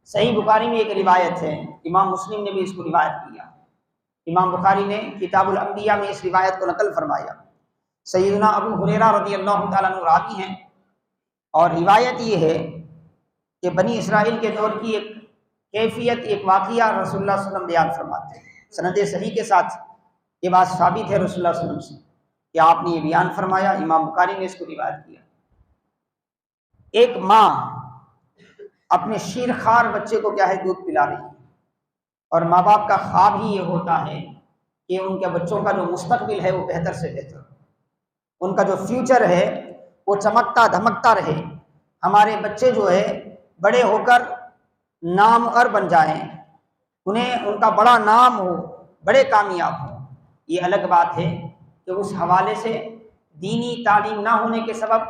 सही बुखारी में एक रिवायत है, इमाम मुस्लिम ने भी इसको रिवायत किया। इमाम बुखारी ने किताबुल अंबिया में इस रिवायत को नकल फरमाया। सैयदना अबू हुरैरा रज़ियल्लाहु ताला अन्हु रावी हैं और रिवायत ये है कि बनी इसराइल के दौर की एक कैफियत, एक वाक़िया रसूलुल्लाह सल्लल्लाहु अलैहि वसल्लम बयान फरमाते हैं। सनद सही के साथ ये बात साबित है रसूलुल्लाह सल्लल्लाहु अलैहि वसल्लम से कि आपने ये बयान फरमाया। इमाम बुखारी ने इसको रिवायत किया। एक माँ अपने शीरखार बच्चे को क्या है, दूध पिला रही है, और माँ बाप का ख्वाब ही ये होता है कि उनके बच्चों का जो मुस्तकबिल है वो बेहतर से बेहतर, उनका जो फ्यूचर है वो चमकता धमकता रहे। हमारे बच्चे जो है बड़े होकर नामवर बन जाएं, उन्हें उनका बड़ा नाम हो, बड़े कामयाब हो। ये अलग बात है कि उस हवाले से दीनी तालीम ना होने के सबब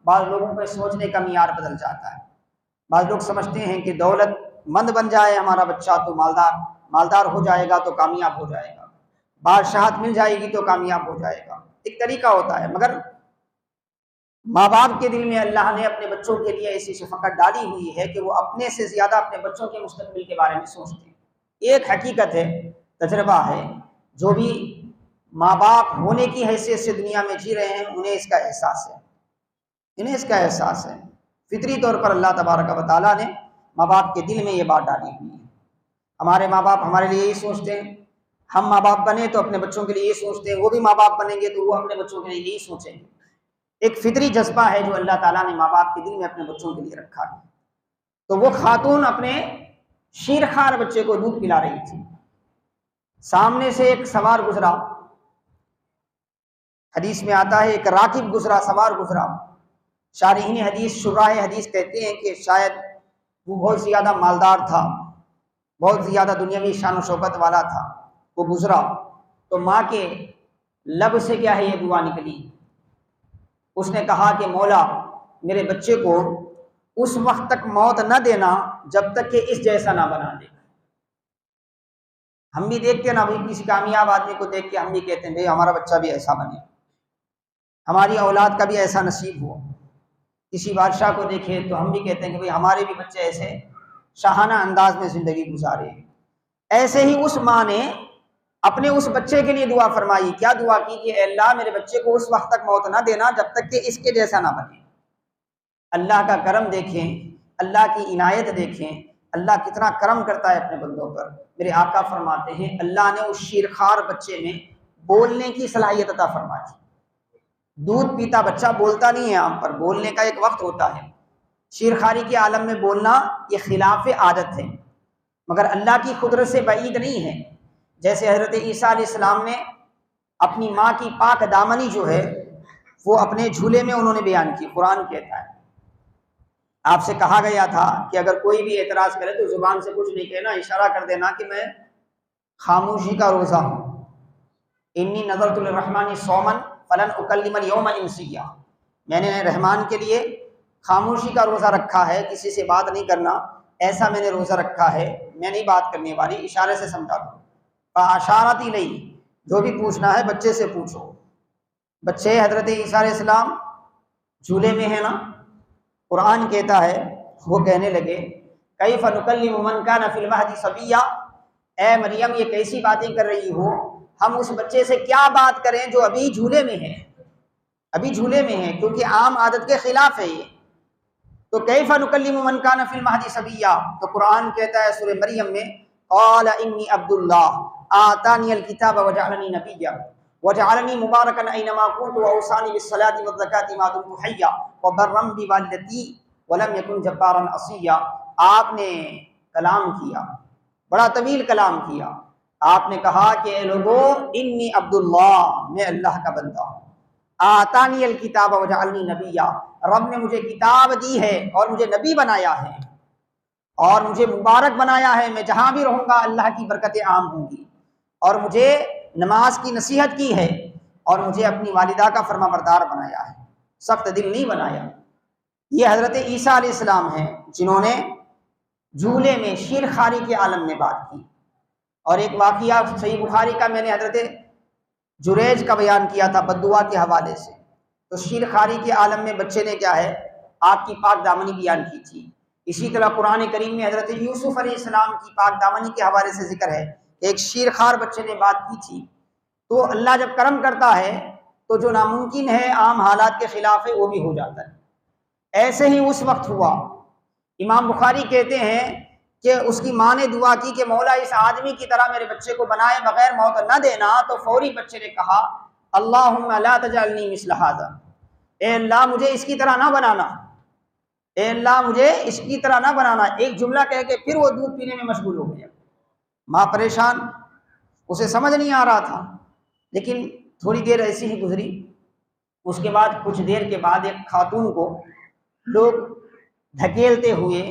बाज़ लोगों के सोचने का मियार बदल जाता है। बाज़ लोग समझते हैं कि दौलतमंद बन जाए हमारा बच्चा तो मालदार हो जाएगा, तो कामयाब हो जाएगा, बादशाहत मिल जाएगी तो कामयाब हो जाएगा। एक तरीका होता है, मगर माँ बाप के दिल में अल्लाह ने अपने बच्चों के लिए ऐसी शफ़क़त डाली हुई है कि वो अपने से ज़्यादा अपने बच्चों के मुस्तक़बिल के बारे में सोचते हैं। एक हकीकत है, तजर्बा है, जो भी माँ बाप होने की हैसियत से दुनिया में जी रहे हैं उन्हें इसका एहसास है, इन्हें इसका एहसास है। फितरी तौर पर अल्लाह तबारक व तआला ने माँ बाप के दिल में ये बात डाली हुई है। हमारे माँ बाप हमारे लिए यही सोचते हैं, हम माँ बाप बने तो अपने बच्चों के लिए यही सोचते हैं, वो भी माँ बाप बनेंगे तो वो अपने बच्चों के लिए यही सोचेंगे। एक फितरी जज्बा है जो अल्लाह ताला ने माँ बाप के दिल में अपने बच्चों के लिए रखा है। तो वो खातून अपने शीरखार बच्चे को दूध पिला रही थी। सामने से एक सवार गुजरा, हदीस में आता है एक राकिब गुजरा, सवार गुजरा। शारिहीन हदीस, शुराह हदीस कहते हैं कि शायद वो बहुत ज़्यादा मालदार था, बहुत ज़्यादा दुनियावी शान शौकत वाला था। वो गुजरा तो माँ के लब से क्या है, ये दुआ निकली। उसने कहा कि मौला, मेरे बच्चे को उस वक्त तक मौत न देना जब तक कि इस जैसा ना बना दे। हम भी देखते हैं ना भाई, किसी कामयाब आदमी को देख के हम भी कहते हैं भाई हमारा बच्चा भी ऐसा बने, हमारी औलाद का भी ऐसा नसीब हो। किसी बादशाह को देखे तो हम भी कहते हैं कि भाई हमारे भी बच्चे ऐसे शाहाना अंदाज में ज़िंदगी गुजारे। ऐसे ही उस माँ ने अपने उस बच्चे के लिए दुआ फरमाई। क्या दुआ की कि अल्लाह मेरे बच्चे को उस वक्त तक मौत ना देना जब तक कि इसके जैसा ना बने। अल्लाह का करम देखें, अल्लाह की इनायत देखें, अल्लाह कितना करम करता है अपने बंदों पर। मेरे आका फरमाते हैं अल्लाह ने उस शीरखार बच्चे में बोलने की सलाहियत अता फरमाई। दूध पीता बच्चा बोलता नहीं है आम पर, बोलने का एक वक्त होता है। शीरखारी के आलम में बोलना ये खिलाफ आदत है, मगर अल्लाह की कुदरत से बईद नहीं है। जैसे हज़रत ईसा अलैहिस्सलाम ने अपनी माँ की पाक दामनी जो है वो अपने झूले में उन्होंने बयान की। कुरान कहता है, आपसे कहा गया था कि अगर कोई भी एतराज़ करे तो ज़ुबान से कुछ नहीं कहना, इशारा कर देना कि मैं खामोशी का रोज़ा हूँ। इन्नी नज़रतु लिर्रहमानी सौमन फलन उकल्लिमल यौमा इंसिया, मैंने रहमान के लिए खामोशी का रोज़ा रखा है, किसी से बात नहीं करना, ऐसा मैंने रोज़ा रखा है, मैं नहीं बात करने वाली, इशारे से समझा दो। अशारती नहीं, जो भी पूछना है बच्चे से पूछो। बच्चे हज़रत ईसा अलैहिस्सलाम झूले में है ना, कुरान कहता है वो कहने लगे कैफ़ नुकल्लिमु मन कान फ़िल महदी सबिय्या, ए मरियम ये कैसी बातें कर रही हो, हम उस बच्चे से क्या बात करें जो अभी झूले में है, अभी झूले में है, क्योंकि आम आदत के खिलाफ है ये। तो कैफ़ नुकल्लिमु मन कान फ़िल महदी सबिय्या, तो कुरान कहता है सूरह मरियम में क़ाल इन्नी अब्दुल्लाह आतानियल किताब वजअलनी नबिय्या वजअलनी मुबारकन ऐनमा कुन्तु वऔसानी बिस्सलाति वज़्ज़काति मा दुम्तु हय्या वबर्रम बिवालिदती वलम यकुन जब्बारन असिय्या। आपने कलाम किया, बड़ा तवील कलाम किया। आपने कहा कि लोगों इन्नी अब्दुल्लाह, मैं अल्लाह का बंदा हूँ। आतानियल किताब वजअलनी नबिय्या, रब ने मुझे किताब दी है और मुझे नबी बनाया है और मुझे मुबारक बनाया है। मैं जहाँ भी रहूँगा अल्लाह की बरकतें आम होंगी। और मुझे नमाज की नसीहत की है और मुझे अपनी वालिदा का फरमाबरदार बनाया है, सख्त दिल नहीं बनाया। ये हज़रत ईसा अलैहिस्सलाम हैं जिन्होंने झूले में शीरखारी के आलम में बात की। और एक वाक़िया सही बुखारी का मैंने हज़रत जुरैज का बयान किया था बद्दुआ के हवाले से। तो शीरखारी के आलम में बच्चे ने क्या है आपकी पाक दामनी बयान की थी इसी तरह कुरान करीम में हज़रत यूसुफ अलैहिस्सलाम की पाक दामनी के हवाले से जिक्र है कि एक शीरखार बच्चे ने बात की थी। तो अल्लाह जब करम करता है तो जो नामुमकिन है, आम हालात के खिलाफ है, वो भी हो जाता है। ऐसे ही उस वक्त हुआ। इमाम बुखारी कहते हैं कि उसकी माँ ने दुआ की कि मौला इस आदमी की तरह मेरे बच्चे को बनाए बगैर मौत न देना। तो फौरी बच्चे ने कहा अल्लाहुम्मा ला तजअलनी मिस्ल हाज़ा, ए अल्लाह मुझे इसकी तरह ना बनाना, ए अल्लाह मुझे इसकी तरह ना बनाना। एक जुमला कह के फिर वो दूध पीने में मशगूल हो गया। माँ परेशान, उसे समझ नहीं आ रहा था। लेकिन थोड़ी देर ऐसी ही गुजरी। उसके बाद कुछ देर के बाद एक खातून को लोग धकेलते हुए,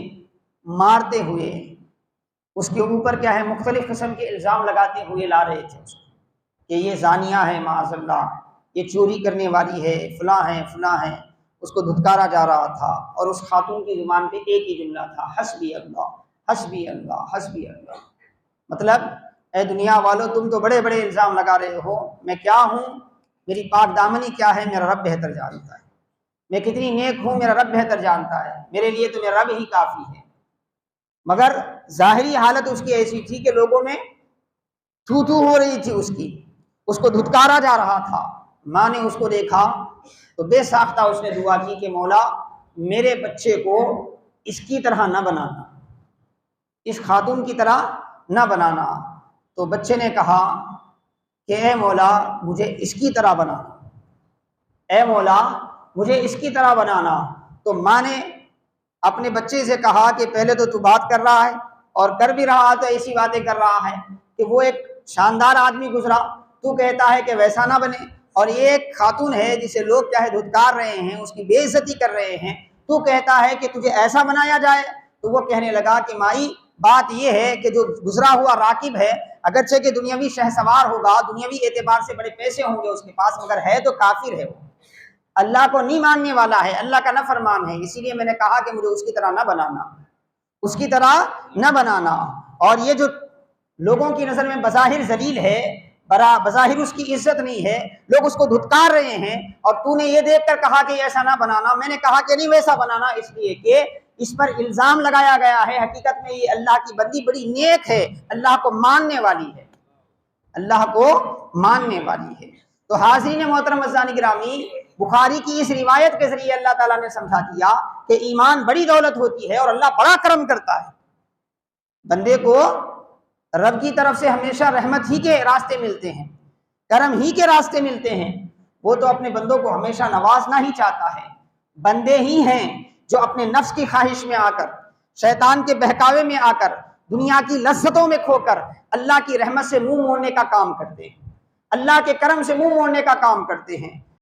मारते हुए, उसके ऊपर क्या है मुख्तलिफ किस्म के इल्ज़ाम लगाते हुए ला रहे थे उसको कि ये ज़ानिया है, माअज़ल्लाह, ये चोरी करने वाली है, फलां है, फलां है। उसको धुतकारा जा रहा था और उस खातून की ज़ुबान पे एक ही जुमला था, हस्बी अल्लाह, हस्बी अल्लाह, हस्बी अल्लाह। मतलब ए दुनिया वालों, तुम तो बड़े बड़े इल्ज़ाम लगा रहे हो, मैं क्या हूँ, मेरी पाक दामनी क्या है, मेरा रब बेहतर जानता है। मैं कितनी नेक हूँ, मेरा रब बेहतर जानता है। मेरे लिए तो मेरा रब ही काफ़ी है। मगर ज़ाहिरी हालत उसकी ऐसी थी कि लोगों में थू थू हो रही थी उसकी, उसको धुतकारा जा रहा था। माँ ने उसको देखा तो बेसाख्ता उसने दुआ की कि मौला मेरे बच्चे को इसकी तरह न बनाना, इस खातून की तरह न बनाना। तो बच्चे ने कहा कि ए मौला मुझे इसकी तरह बनाना, ए मौला मुझे इसकी तरह बनाना। तो माँ ने अपने बच्चे से कहा कि पहले तो तू बात कर रहा है और कर भी रहा तो ऐसी बातें कर रहा है कि वो एक शानदार आदमी गुजरा, तू कहता है कि वैसा ना बने। और ये एक खातून है जिसे लोग चाहे धुतकार रहे हैं, उसकी बेइज्जती कर रहे हैं, तू कहता है कि तुझे ऐसा बनाया जाए। तो वो कहने लगा कि माई बात ये है कि जो गुजरा हुआ राकिब है, अगरचे कि दुनियावी शहसवार होगा, दुनियावी एतबार से बड़े पैसे होंगे उसके पास, मगर है तो काफिर है, वो अल्लाह को नहीं मानने वाला है, अल्लाह का नफरमान है। इसीलिए मैंने कहा कि मुझे उसकी तरह न बनाना, उसकी तरह न बनाना। और ये जो लोगों की नज़र में बज़ाहिर जलील है, बज़ाहिर उसकी इज्जत नहीं है, लोग उसको धुतकार रहे हैं, और तूने ये देखकर कहा कि ऐसा ना बनाना। मैंने कहा कि नहीं वैसा बनाना, इसलिए कि इस पर इल्ज़ाम लगाया गया है। हकीकत में ये अल्लाह की बंदी बड़ी नेक है, अल्लाह को मानने वाली है, अल्लाह को मानने वाली है। तो हाज़रीन मोहतरम अज़ानी गिरामी, बुखारी की इस रिवायत के जरिए अल्लाह ताला ने समझा दिया कि ईमान बड़ी दौलत होती है और अल्लाह बड़ा करम करता है। बंदे को रब की तरफ से हमेशा रहमत ही के रास्ते मिलते हैं, करम ही के रास्ते मिलते हैं। वो तो अपने बंदों को हमेशा नवाजना ही चाहता है। बंदे ही हैं जो अपने नफ्स की ख्वाहिश में आकर, शैतान के बहकावे में आकर, दुनिया की लज्जतों में खोकर अल्लाह की रहमत से मुंह मोड़ने का काम करते हैं, अल्लाह के करम से मुंह मोड़ने का काम करते हैं।